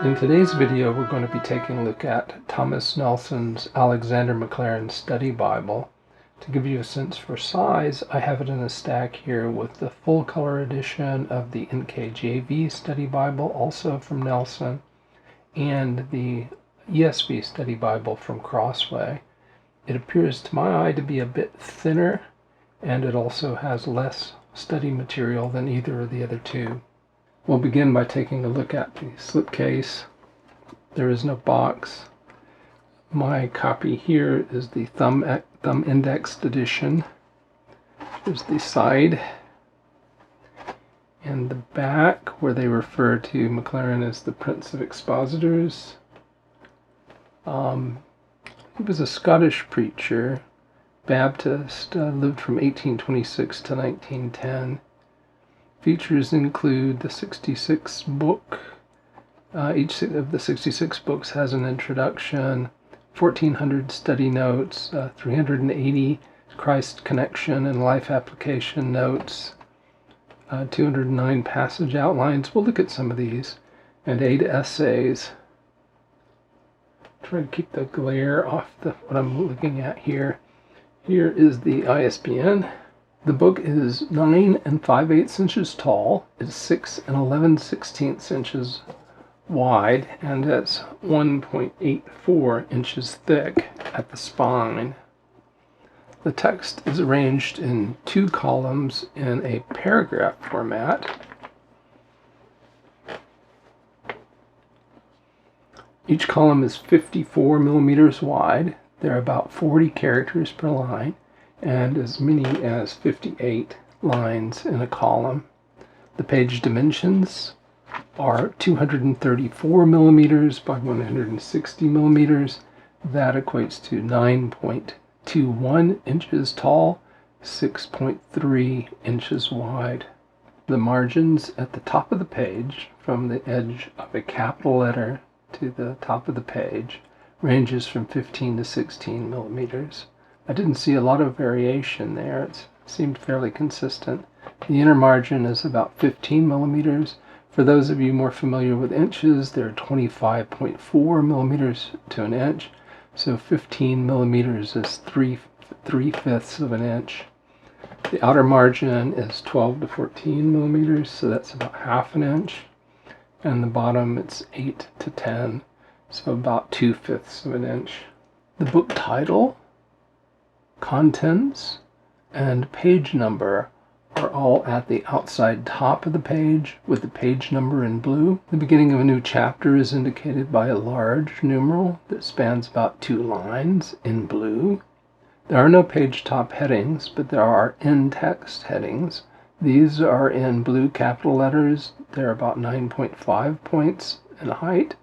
In today's video, we're going to be taking a look at Thomas Nelson's Alexander Maclaren Study Bible. To give you a sense for size, I have it in a stack here with the full color edition of the NKJV Study Bible, also from Nelson, and the ESV Study Bible from Crossway. It appears to my eye to be a bit thinner, and it also has less study material than either of the other two. We'll begin by taking a look at the slipcase. There is no box. My copy here is the thumb indexed edition. Here's the side and the back, where they refer to Maclaren as the Prince of Expositors. He was a Scottish preacher, Baptist, lived from 1826 to 1910. Features include the 66 book. Each of the 66 books has an introduction, 1,400 study notes, 380 Christ connection and life application notes, 209 passage outlines. We'll look at some of these, and 8 essays. Try to keep the glare off what I'm looking at here. Here is the ISBN. The book is 9 5/8 inches tall, is 6 11/16 inches wide, and it's 1.84 inches thick at the spine. The text is arranged in 2 columns in a paragraph format. Each column is 54 millimeters wide. There are about 40 characters per line, and as many as 58 lines in a column. The page dimensions are 234 millimeters by 160 millimeters. That equates to 9.21 inches tall, 6.3 inches wide. The margins at the top of the page, from the edge of a capital letter to the top of the page, ranges from 15 to 16 millimeters. I didn't see a lot of variation there. It seemed fairly consistent. The inner margin is about 15 millimeters. For those of you more familiar with inches, they're 25.4 millimeters to an inch. So 15 millimeters is 3/5 of an inch. The outer margin is 12 to 14 millimeters, so that's about half an inch. And the bottom, it's 8 to 10, so about 2/5 of an inch. The book title, contents, and page number are all at the outside top of the page, with the page number in blue. The beginning of a new chapter is indicated by a large numeral that spans about 2 lines in blue. There are no page top headings, but there are in-text headings. These are in blue capital letters. They're about 9.5 points in height,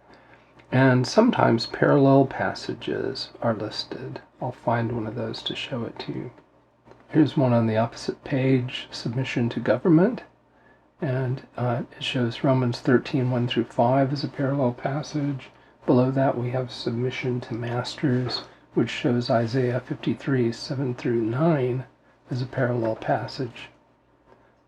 and sometimes parallel passages are listed. I'll find one of those to show it to you. Here's one on the opposite page, Submission to Government, and it shows Romans 13, 1 through 5 as a parallel passage. Below that we have Submission to Masters, which shows Isaiah 53, 7 through 9 as a parallel passage.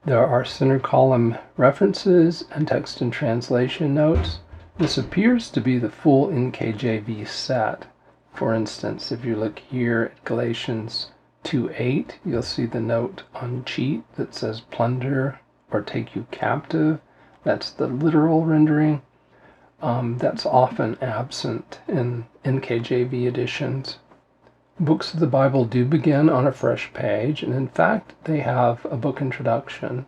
There are center column references and text and translation notes. This appears to be the full NKJV set. For instance, if you look here at Galatians 2:8, you'll see the note on cheat that says plunder or take you captive. That's the literal rendering. That's often absent in NKJV editions. Books of the Bible do begin on a fresh page, and in fact, they have a book introduction.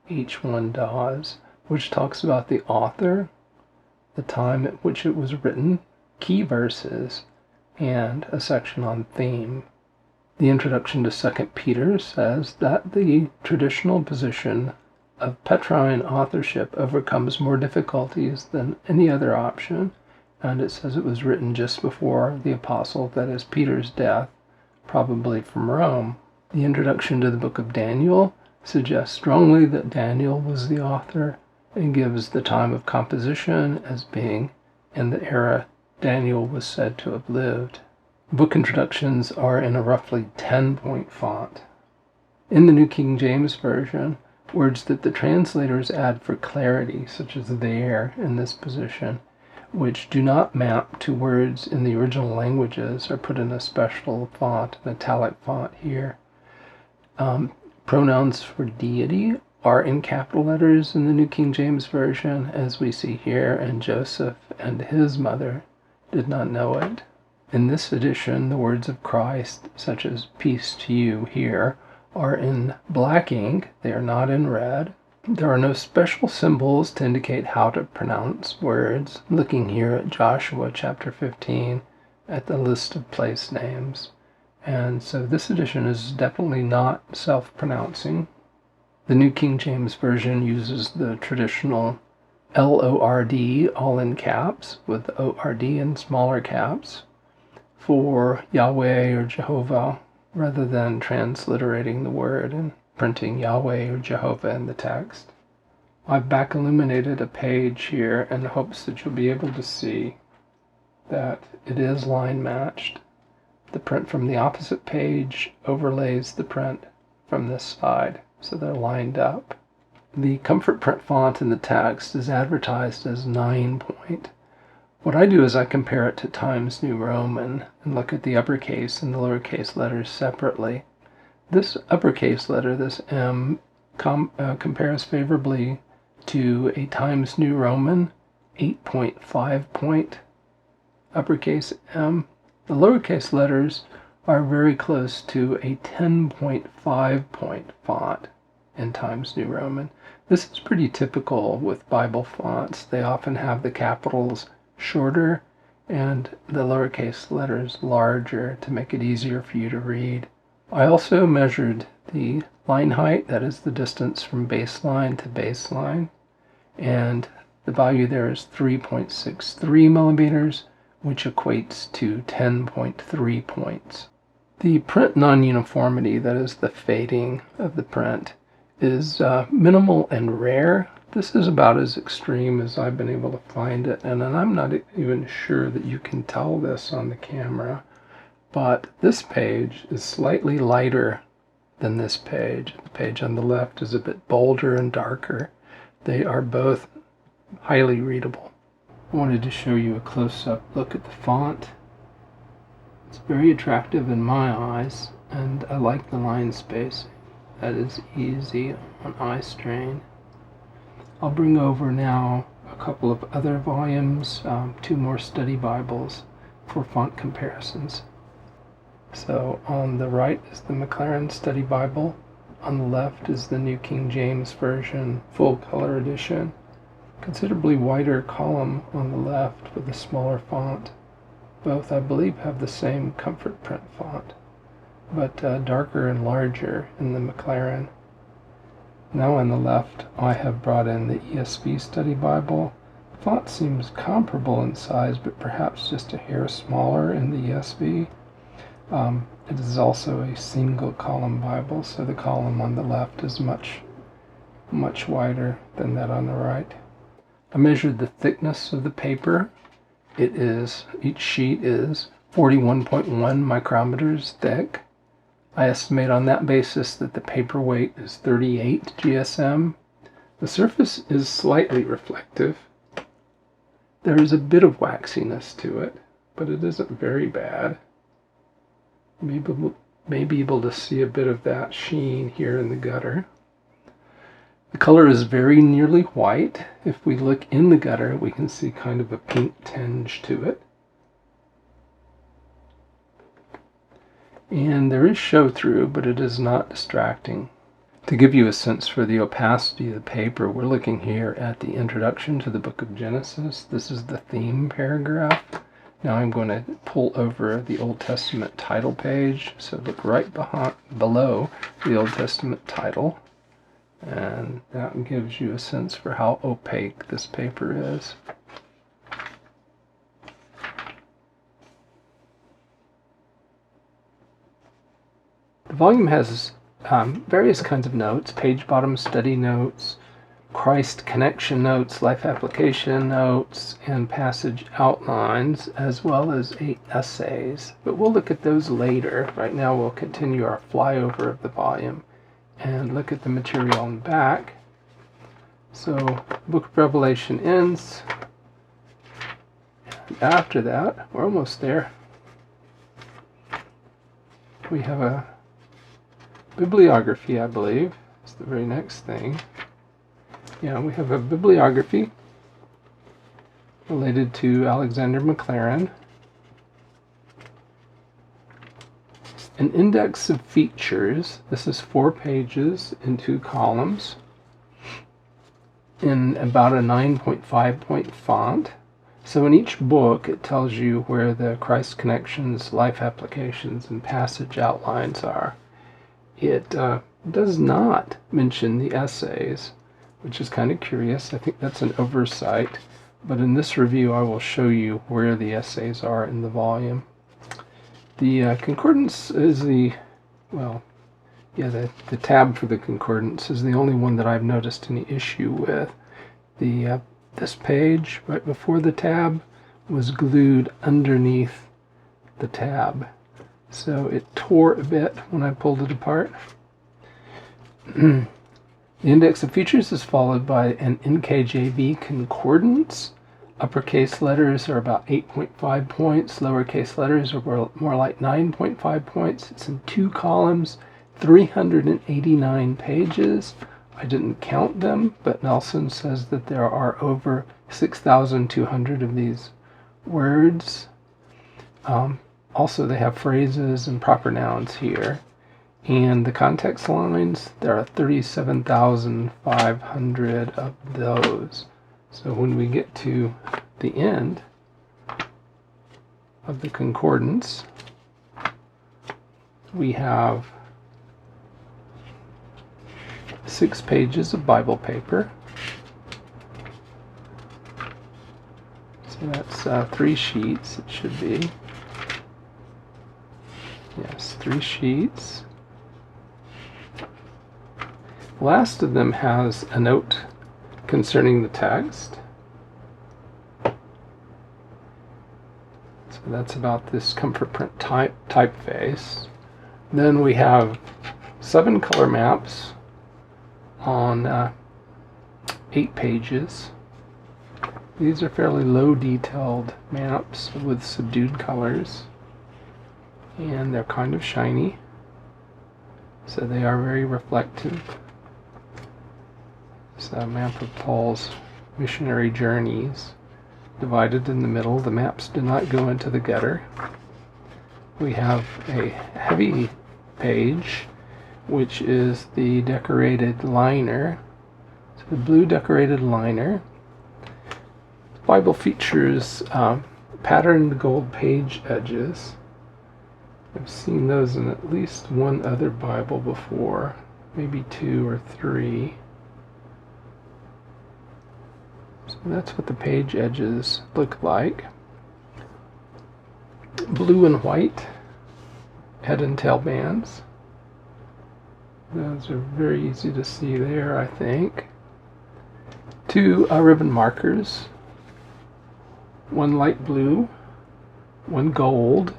Each one does, which talks about the author, the time at which it was written, key verses, and a section on theme. The introduction to 2 Peter says that the traditional position of Petrine authorship overcomes more difficulties than any other option, and it says it was written just before the apostle, that is Peter's death, probably from Rome. The introduction to the book of Daniel suggests strongly that Daniel was the author, and gives the time of composition as being in the era Daniel was said to have lived. Book introductions are in a roughly 10-point font. In the New King James Version, words that the translators add for clarity, such as there in this position, which do not map to words in the original languages are put in a special font, an italic font here. Pronouns for deity are in capital letters in the New King James Version, as we see here, and Joseph and his mother did not know it. In this edition, the words of Christ, such as peace to you here, are in black ink. They are not in red. There are no special symbols to indicate how to pronounce words. Looking here at Joshua chapter 15 at the list of place names. And so this edition is definitely not self-pronouncing. The New King James Version uses the traditional LORD, all in caps, with ORD in smaller caps, for Yahweh or Jehovah, rather than transliterating the word and printing Yahweh or Jehovah in the text. I've back illuminated a page here in hopes that you'll be able to see that it is line matched. The print from the opposite page overlays the print from this side, so they're lined up. The comfort print font in the text is advertised as 9-point. What I do is I compare it to Times New Roman and look at the uppercase and the lowercase letters separately. This uppercase letter, this M, compares favorably to a Times New Roman 8.5-point uppercase M. The lowercase letters are very close to a 10.5-point font in Times New Roman. This is pretty typical with Bible fonts. They often have the capitals shorter and the lowercase letters larger to make it easier for you to read. I also measured the line height, that is the distance from baseline to baseline, and the value there is 3.63 millimeters, which equates to 10.3 points. The print non-uniformity, that is the fading of the print, is minimal and rare. This is about as extreme as I've been able to find it, and I'm not even sure that you can tell this on the camera, but this page is slightly lighter than this page. The page on the left is a bit bolder and darker. They are both highly readable. I wanted to show you a close-up look at the font. It's very attractive in my eyes, and I like the line spacing. That is easy on eye strain. I'll bring over now a couple of other volumes, 2 more study Bibles for font comparisons. So on the right is the Maclaren Study Bible. On the left is the New King James Version full color edition. Considerably wider column on the left with a smaller font. Both, I believe, have the same comfort print font, but darker and larger in the Maclaren. Now on the left, I have brought in the ESV Study Bible. The font seems comparable in size, but perhaps just a hair smaller in the ESV. It is also a single column Bible, so the column on the left is much wider than that on the right. I measured the thickness of the paper. Each sheet is 41.1 micrometers thick. I estimate on that basis that the paper weight is 38 GSM. The surface is slightly reflective. There is a bit of waxiness to it, but it isn't very bad. You may be able to see a bit of that sheen here in the gutter. The color is very nearly white. If we look in the gutter, we can see kind of a pink tinge to it. And there is show-through, but it is not distracting. To give you a sense for the opacity of the paper, we're looking here at the introduction to the book of Genesis. This is the theme paragraph. Now I'm going to pull over the Old Testament title page, so look right below the Old Testament title, and that gives you a sense for how opaque this paper is. The volume has various kinds of notes: page bottom study notes, Christ connection notes, life application notes, and passage outlines, as well as 8 essays. But we'll look at those later. Right now we'll continue our flyover of the volume and look at the material on the back. So the book of Revelation ends after that, we're almost there, we have a bibliography, I believe. It's the very next thing. Yeah, we have a bibliography related to Alexander Maclaren. An index of features. This is 4 pages in 2 columns in about a 9.5 point font. So in each book it tells you where the Christ connections, life applications, and passage outlines are. It does not mention the essays, which is kind of curious. I think that's an oversight. But in this review I will show you where the essays are in the volume. The Concordance is the tab for the Concordance is the only one that I've noticed any issue with. This page right before the tab was glued underneath the tab, so it tore a bit when I pulled it apart. The index of features is followed by an NKJV Concordance. Uppercase letters are about 8.5 points. Lowercase letters are more like 9.5 points. It's in 2 columns, 389 pages. I didn't count them, but Nelson says that there are over 6,200 of these words. Also, they have phrases and proper nouns here. And the context lines, there are 37,500 of those. So when we get to the end of the Concordance, we have 6 pages of Bible paper. So that's 3 sheets, it should be. Yes, 3 sheets. The last of them has a note concerning the text. So that's about this comfort print typeface. Then we have 7 color maps on 8 pages. These are fairly low detailed maps with subdued colors, and they're kind of shiny, so they are very reflective. It's a map of Paul's missionary journeys, divided in the middle. The maps do not go into the gutter. We have a heavy page, which is the decorated liner. So the blue decorated liner. The Bible features patterned gold page edges. I've seen those in at least one other Bible before, maybe 2 or 3. So that's what the page edges look like. Blue and white head and tail bands. Those are very easy to see there, I think. 2 ribbon markers. 1 light blue, 1 gold.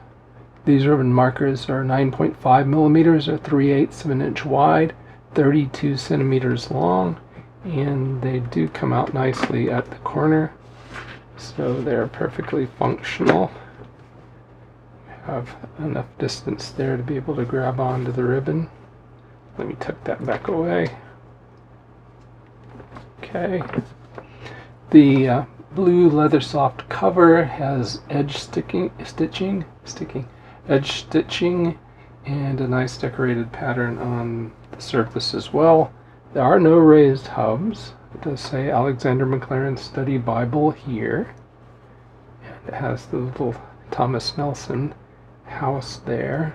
These ribbon markers are 9.5 millimeters or 3/8 of an inch wide, 32 centimeters long, and they do come out nicely at the corner, so they're perfectly functional. Have enough distance there to be able to grab onto the ribbon. Let me tuck that back away. Okay. The blue leather soft cover has edge stitching, and a nice decorated pattern on the surface as well. There are no raised hubs. It does say Alexander Maclaren Study Bible here, and it has the little Thomas Nelson house there.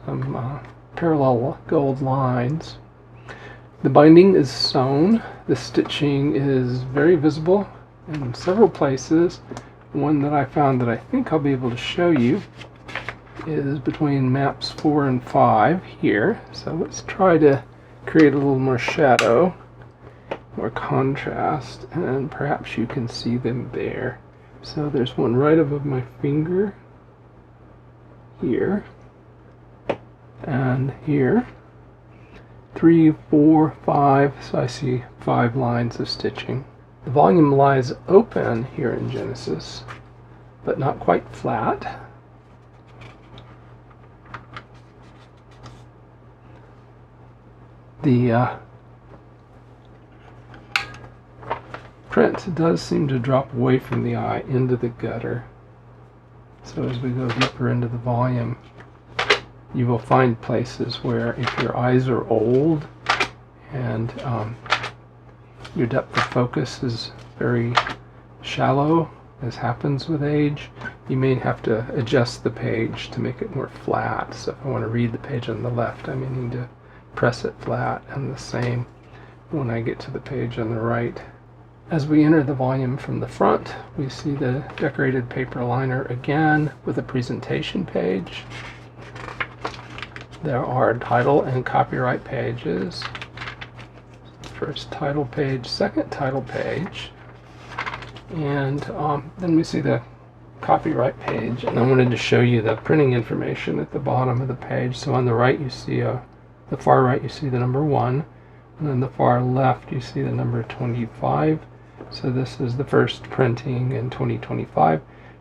Some parallel gold lines. The binding is sewn. The stitching is very visible in several places. One that I found that I think I'll be able to show you is between maps 4 and 5 here. So let's try to create a little more shadow, more contrast, and perhaps you can see them there. So there's one right above my finger here and here. 3, 4, 5, so I see 5 lines of stitching. The volume lies open here in Genesis, but not quite flat. The print does seem to drop away from the eye into the gutter. So as we go deeper into the volume, you will find places where if your eyes are old and your depth of focus is very shallow, as happens with age, you may have to adjust the page to make it more flat. So if I want to read the page on the left, I may need to press it flat, and the same when I get to the page on the right. As we enter the volume from the front, we see the decorated paper liner again with a presentation page. There are title and copyright pages. First title page, second title page, and then we see the copyright page. And I wanted to show you the printing information at the bottom of the page. So on the right you see the far right you see the number 1, and then the far left you see the number 25. So this is the first printing in 2025,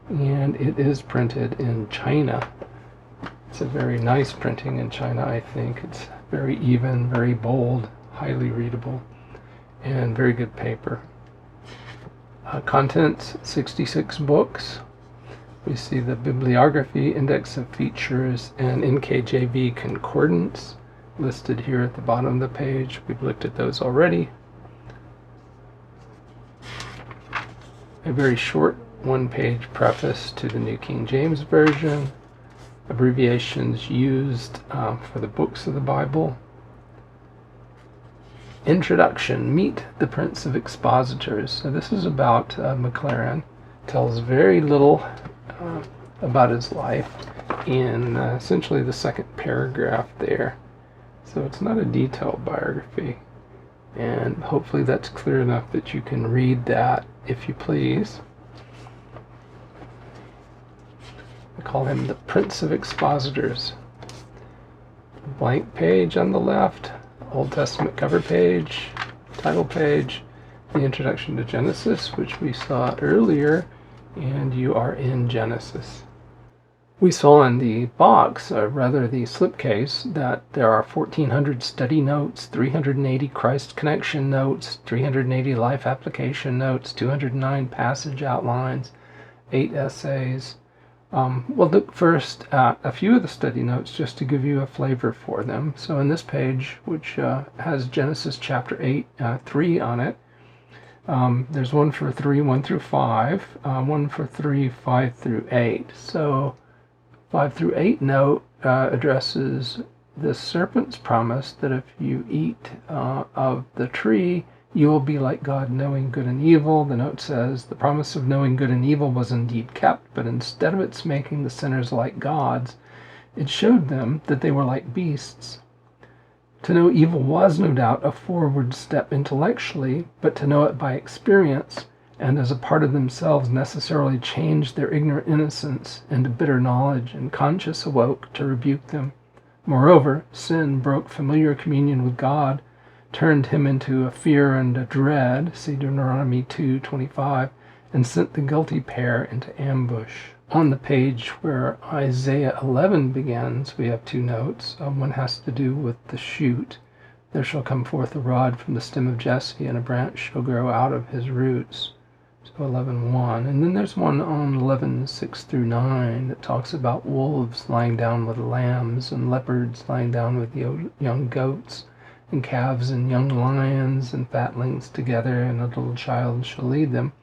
and it is printed in China. It's a very nice printing in China, I think. It's very even, very bold, highly readable, and very good paper. Contents, 66 books. We see the bibliography, index of features, and NKJV Concordance listed here at the bottom of the page. We've looked at those already. A very short one-page preface to the New King James Version. Abbreviations used for the books of the Bible. Introduction, Meet the Prince of Expositors. So this is about Maclaren. Tells very little about his life in essentially the second paragraph there. So it's not a detailed biography, and hopefully that's clear enough that you can read that if you please. I call him the Prince of Expositors. Blank page on the left, Old Testament cover page, title page, the introduction to Genesis, which we saw earlier, and you are in Genesis. We saw in the box, or rather the slipcase, that there are 1,400 study notes, 380 Christ connection notes, 380 life application notes, 209 passage outlines, 8 essays. We'll look first at a few of the study notes just to give you a flavor for them. So in this page, which has Genesis chapter 8, 3 on it, there's one for 3, 1 through 5, one for 3, 5 through 8. So 5 through 8 note addresses the serpent's promise that if you eat of the tree, you will be like God, knowing good and evil. The note says the promise of knowing good and evil was indeed kept, but instead of its making the sinners like gods, it showed them that they were like beasts. To know evil was no doubt a forward step intellectually, but to know it by experience and as a part of themselves necessarily changed their ignorant innocence into bitter knowledge, and conscience awoke to rebuke them. Moreover, sin broke familiar communion with God, turned him into a fear and a dread, see Deuteronomy 2:25, and sent the guilty pair into ambush. On the page where Isaiah 11 begins, we have 2 notes. One has to do with the shoot. There shall come forth a rod from the stem of Jesse, and a branch shall grow out of his roots. So 11:1. And then there's one on 11:6 through 9 that talks about wolves lying down with lambs, and leopards lying down with young goats, and calves and young lions and fatlings together, and a little child shall lead them.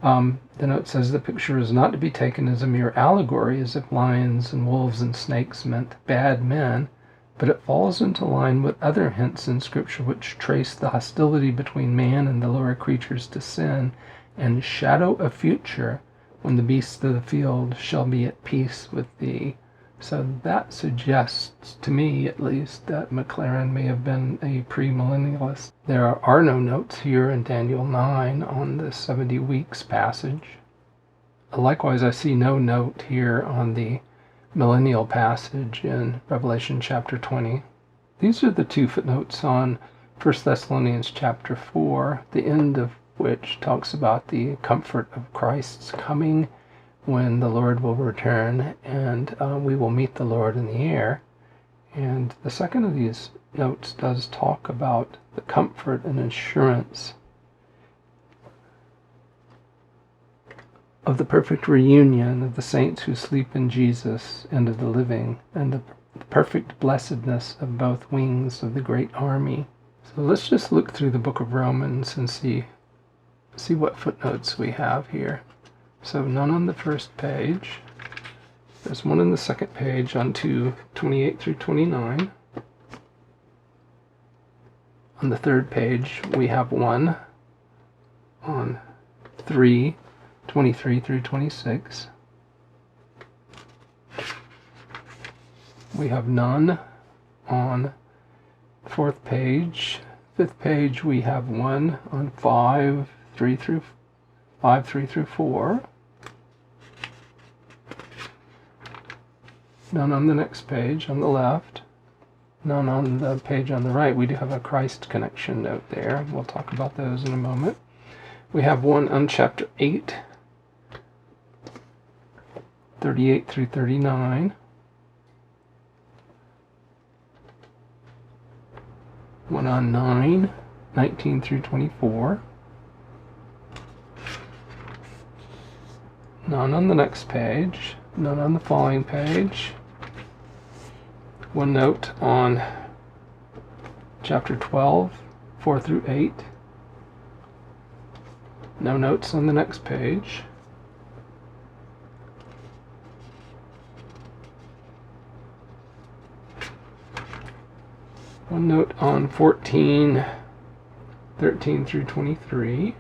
The note says the picture is not to be taken as a mere allegory, as if lions and wolves and snakes meant bad men, but it falls into line with other hints in Scripture which trace the hostility between man and the lower creatures to sin, and shadow a future when the beasts of the field shall be at peace with thee. So that suggests, to me at least, that Maclaren may have been a premillennialist. There are no notes here in Daniel 9 on the 70 weeks passage. Likewise, I see no note here on the millennial passage in Revelation chapter 20. These are the 2 footnotes on 1 Thessalonians chapter 4, the end of which talks about the comfort of Christ's coming, when the Lord will return and we will meet the Lord in the air. And the second of these notes does talk about the comfort and assurance of the perfect reunion of the saints who sleep in Jesus and of the living, and the perfect blessedness of both wings of the great army. So let's just look through the book of Romans and see what footnotes we have here. So none on the first page. There's one on the second page on 2:28 through 29. On the third page, we have one on 3:23 through 26. We have none on the fourth page. Fifth page, we have one on 5:3 through 4. None on the next page on the left. None on the page on the right. We do have a Christ connection note there. We'll talk about those in a moment. We have one on chapter 8, 38 through 39. One on 9, 19 through 24. None on the next page. None on the following page. One note on chapter 12, 4 through 8. No notes on the next page. One note on 14, 13 through 23.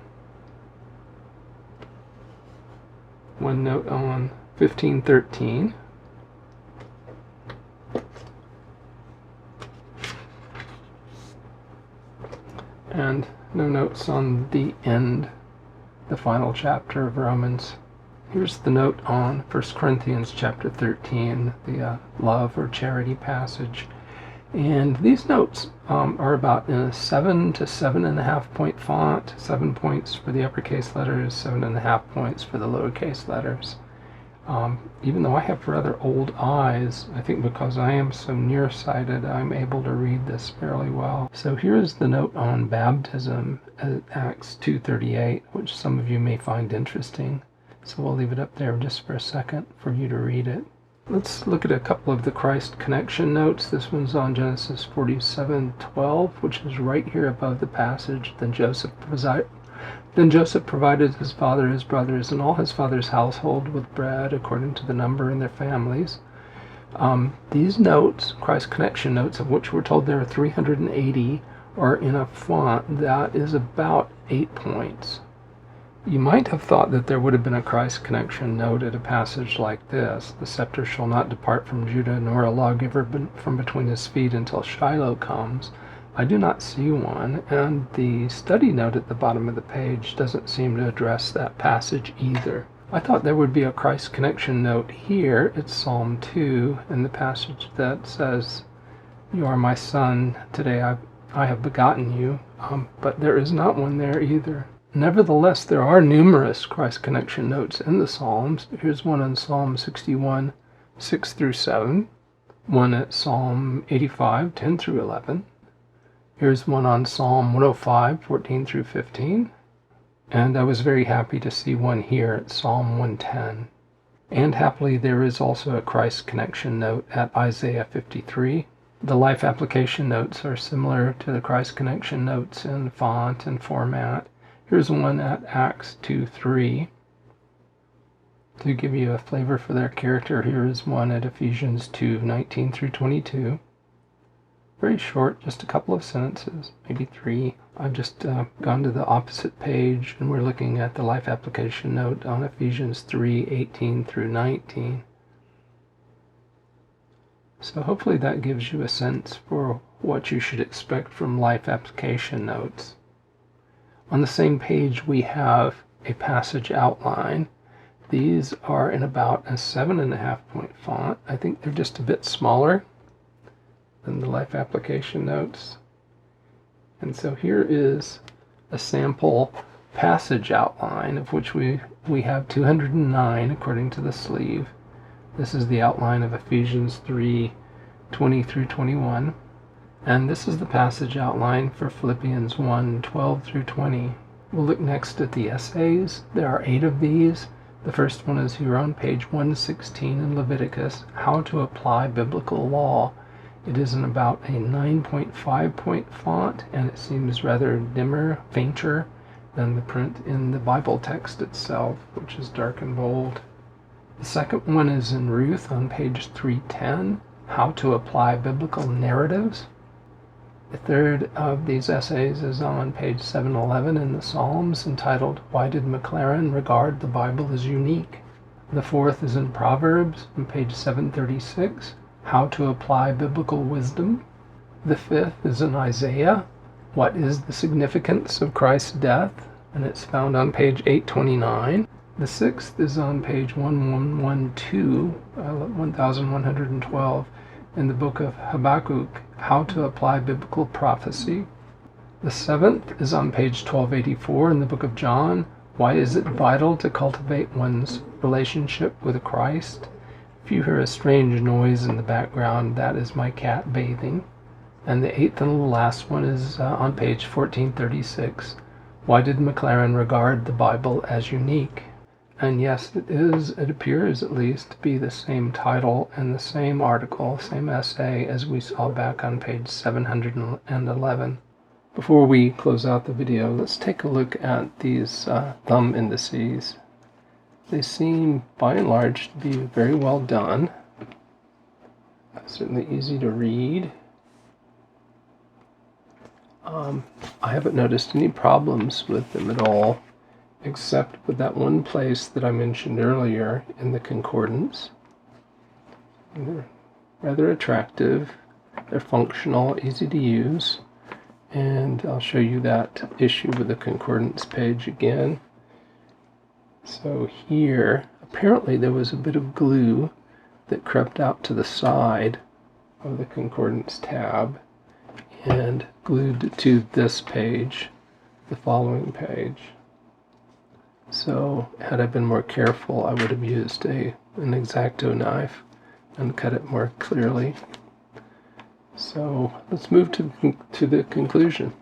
One note on 15, 13. And no notes on the end, the final chapter of Romans. Here's the note on 1 Corinthians chapter 13, the love or charity passage. And these notes are about in a 7 to 7.5 point font, 7 points for the uppercase letters, 7.5 points for the lowercase letters. Even though I have rather old eyes, I think because I am so nearsighted, I'm able to read this fairly well. So here's the note on baptism at Acts 2:38, which some of you may find interesting. So we'll leave it up there just for a second for you to read it. Let's look at a couple of the Christ connection notes. This one's on Genesis 47:12, which is right here above the passage. Then Joseph provided his father, his brothers, and all his father's household with bread according to the number in their families. These notes, Christ connection notes, of which we're told there are 380, are in a font that is about 8 points. You might have thought that there would have been a Christ connection note at a passage like this. The scepter shall not depart from Judah, nor a lawgiver from between his feet until Shiloh comes. I do not see one, and the study note at the bottom of the page doesn't seem to address that passage either. I thought there would be a Christ connection note here. It's Psalm 2, and the passage that says, "You are my son, today I have begotten you," but there is not one there either. Nevertheless, there are numerous Christ connection notes in the Psalms. Here's one on Psalm 61, 6 through 7. One at Psalm 85, 10 through 11. Here's one on Psalm 105, 14 through 15. And I was very happy to see one here at Psalm 110. And happily, there is also a Christ connection note at Isaiah 53. The life application notes are similar to the Christ connection notes in font and format. Here's one at Acts 2:3. To give you a flavor for their character, here is one at Ephesians 2:19 through 22. Very short, just a couple of sentences, maybe 3. I've just gone to the opposite page, and we're looking at the life application note on Ephesians 3:18 through 19. So hopefully that gives you a sense for what you should expect from life application notes. On the same page, we have a passage outline. These are in about a 7.5 point font. I think they're just a bit smaller than the life application notes. And so here is a sample passage outline, of which we have 209 according to the sleeve. This is the outline of Ephesians 3:20 through 21. And this is the passage outline for Philippians 1:12 through 20. We'll look next at the essays. There are 8 of these. The first one is here on page 116 in Leviticus, How to Apply Biblical Law. It is in about a 9.5 point font, and it seems rather dimmer, fainter than the print in the Bible text itself, which is dark and bold. The second one is in Ruth on page 310, How to Apply Biblical Narratives. The third of these essays is on page 711 in the Psalms, entitled, Why Did Maclaren Regard the Bible as Unique? The fourth is in Proverbs on page 736, How to Apply Biblical Wisdom. The fifth is in Isaiah, What is the Significance of Christ's Death? And it's found on page 829. The sixth is on page 1112, in the book of Habakkuk, How to Apply Biblical Prophecy. The seventh is on page 1284 in the book of John, Why is it vital to cultivate one's relationship with Christ? If you hear a strange noise in the background, that is my cat bathing. And the eighth and last one is on page 1436, Why did Maclaren regard the Bible as unique? And yes, it appears at least to be the same title and the same article, same essay as we saw back on page 711. Before we close out the video, let's take a look at these thumb indices. They seem, by and large, to be very well done. Certainly easy to read. I haven't noticed any problems with them at all, except with that one place that I mentioned earlier in the Concordance. They're rather attractive, they're functional, easy to use, and I'll show you that issue with the Concordance page again. So here, apparently there was a bit of glue that crept out to the side of the Concordance tab and glued to this page, the following page. So, had I been more careful, I would have used an X-Acto knife and cut it more clearly. So, let's move to the conclusion.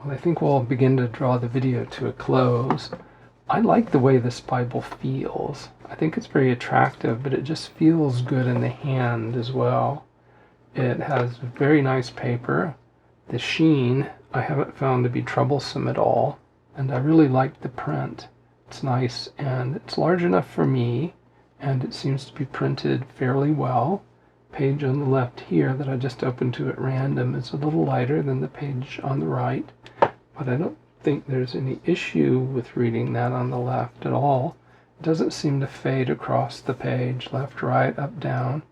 Well, I think we'll begin to draw the video to a close. I like the way this Bible feels. I think it's very attractive, but it just feels good in the hand as well. It has very nice paper. The sheen I haven't found to be troublesome at all, and I really like the print. It's nice, and it's large enough for me, and it seems to be printed fairly well. Page on the left here that I just opened to at random is a little lighter than the page on the right, but I don't think there's any issue with reading that on the left at all. It doesn't seem to fade across the page, left, right, up, down.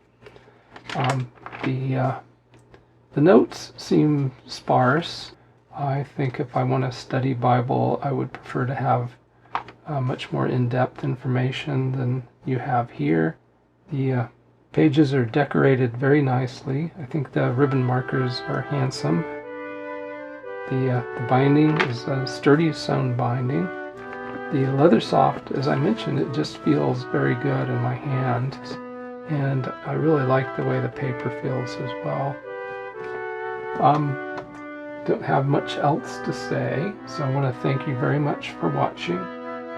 The notes seem sparse. I think if I want to study Bible, I would prefer to have much more in-depth information than you have here. The pages are decorated very nicely. I think the ribbon markers are handsome. The binding is a sturdy sewn binding. The leather soft, as I mentioned, it just feels very good in my hand. And I really like the way the paper feels as well. Don't have much else to say, so I want to thank you very much for watching.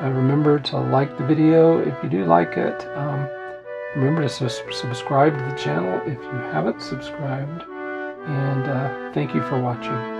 Remember to like the video if you do like it. Remember to subscribe to the channel if you haven't subscribed. And thank you for watching.